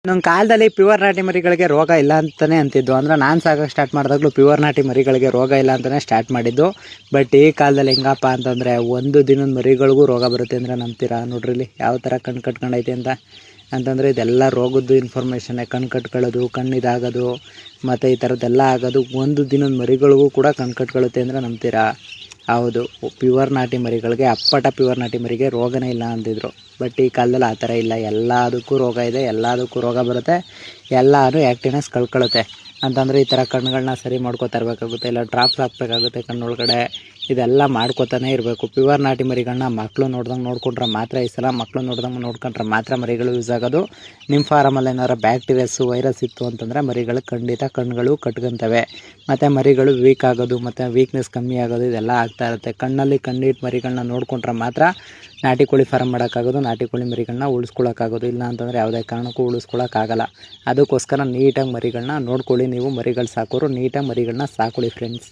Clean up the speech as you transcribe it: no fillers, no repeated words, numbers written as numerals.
ನನ್ನ ಕಾಲದಲ್ಲಿ ಪ್ಯೂರ್ ನಾಟಿ ಮರಿಗಳಿಗೆ ರೋಗ ಇಲ್ಲ ಅಂತಲೇ ಅಂತಿದ್ದು. ಅಂದರೆ ನಾನು ಸಾಗೋಕ್ಕೆ ಸ್ಟಾರ್ಟ್ ಮಾಡಿದಾಗಲೂ ಪ್ಯೂರ್ ನಾಟಿ ಮರಿಗಳಿಗೆ ರೋಗ ಇಲ್ಲ ಅಂತಲೇ ಸ್ಟಾರ್ಟ್ ಮಾಡಿದ್ದು. ಬಟ್ ಈ ಕಾಲದಲ್ಲಿ ಹೆಂಗಪ್ಪ ಅಂತಂದರೆ ಒಂದು ದಿನದ ಮರಿಗಳಿಗೂ ರೋಗ ಬರುತ್ತೆ ಅಂದರೆ ನಂಬ್ತೀರಾ? ನೋಡ್ರಿ ಯಾವ ಥರ ಕಣ್ಣು ಕಟ್ಕೊಂಡೈತೆ ಅಂತಂದರೆ ಇದೆಲ್ಲ ರೋಗದ್ದು ಇನ್ಫಾರ್ಮೇಷನ್ನೇ. ಕಣ್ಣು ಕಟ್ಕೊಳ್ಳೋದು, ಕಣ್ಣು ಇದಾಗೋದು ಮತ್ತು ಈ ಥರದ್ದೆಲ್ಲ ಆಗೋದು ಒಂದು ದಿನದ ಮರಿಗಳಿಗೂ ಕೂಡ ಕಣ್ಣು ಕಟ್ಕೊಳ್ಳುತ್ತೆ ಅಂದರೆ ನಂಬ್ತೀರಾ? ಹೌದು, ಪ್ಯೂರ್ ನಾಟಿ ಮರಿಗಳಿಗೆ ಅಪ್ಪಟ ಪ್ಯೂರ್ ನಾಟಿ ಮರಿಗೆ ರೋಗನೇ ಇಲ್ಲ ಅಂತಿದ್ರು. ಬಟ್ ಈ ಕಾಲದಲ್ಲಿ ಆ ಥರ ಇಲ್ಲ. ಎಲ್ಲದಕ್ಕೂ ರೋಗ ಇದೆ, ಎಲ್ಲದಕ್ಕೂ ರೋಗ ಬರುತ್ತೆ, ಎಲ್ಲರೂ ಆ್ಯಕ್ಟಿವ್ನೆಸ್ ಕಳ್ಕೊಳ್ಳುತ್ತೆ. ಅಂತಂದರೆ ಈ ಥರ ಕಣ್ಣುಗಳನ್ನ ಸರಿ ಮಾಡ್ಕೋತಾ ಇರಬೇಕಾಗುತ್ತೆ, ಇಲ್ಲ ಡ್ರಾಪ್ಸ್ ಹಾಕಬೇಕಾಗುತ್ತೆ ಕಣ್ಣೊಳಗಡೆ. ಇದೆಲ್ಲ ಮಾಡ್ಕೋತಾನೆ ಇರಬೇಕು. ಪ್ಯೂರ್ ನಾಟಿ ಮರಿಗಳನ್ನ ಮಕ್ಕಳು ನೋಡ್ದಂಗೆ ನೋಡ್ಕೊಂಡ್ರೆ ಮಾತ್ರ ಈ ಸಲ ಮಕ್ಕಳು ನೋಡ್ದಂಗೆ ನೋಡ್ಕೊಂಡ್ರೆ ಮಾತ್ರ ಮರಿಗಳು ಯೂಸ್ ಆಗೋದು. ನಿಮ್ಮ ಫಾರಮಲ್ಲಿ ಏನಾರು ಬ್ಯಾಕ್ಟೀರಿಯಾಸು ವೈರಸ್ ಇತ್ತು ಅಂತಂದರೆ ಮರಿಗಳು ಖಂಡಿತ ಕಣ್ಣುಗಳು ಕಟ್ಕೊತವೆ ಮತ್ತು ಮರಿಗಳು ವೀಕ್ ಆಗೋದು ಮತ್ತು ವೀಕ್ನೆಸ್ ಕಮ್ಮಿ ಆಗೋದು ಇದೆಲ್ಲ ಆಗ್ತಾ ಇರುತ್ತೆ. ಕಣ್ಣಲ್ಲಿ ಕಣ್ಣಿಟ್ಟು ಮರಿಗಳನ್ನ ನೋಡ್ಕೊಂಡ್ರೆ ಮಾತ್ರ ನಾಟಿ ಕೋಳಿ ಫಾರಮ್ ಮಾಡೋಕ್ಕಾಗೋದು, ನಾಟಿ ಕೋಳಿ ಮರಿಗಳನ್ನ ಉಳಿಸ್ಕೊಳಕ್ಕಾಗೋದು. ಇಲ್ಲ ಅಂತಂದರೆ ಯಾವುದೇ ಕಾರಣಕ್ಕೂ ಉಳಿಸ್ಕೊಳಕ್ಕಾಗಲ್ಲ. ಅದಕ್ಕೋಸ್ಕರ ನೀಟಾಗಿ ಮರಿಗಳನ್ನ ನೋಡ್ಕೊಳ್ಳಿ. ನೀವು ಮರಿಗಳು ಸಾಕೋರು ನೀಟಾಗಿ ಮರಿಗಳನ್ನ ಸಾಕೊಳ್ಳಿ ಫ್ರೆಂಡ್ಸ್.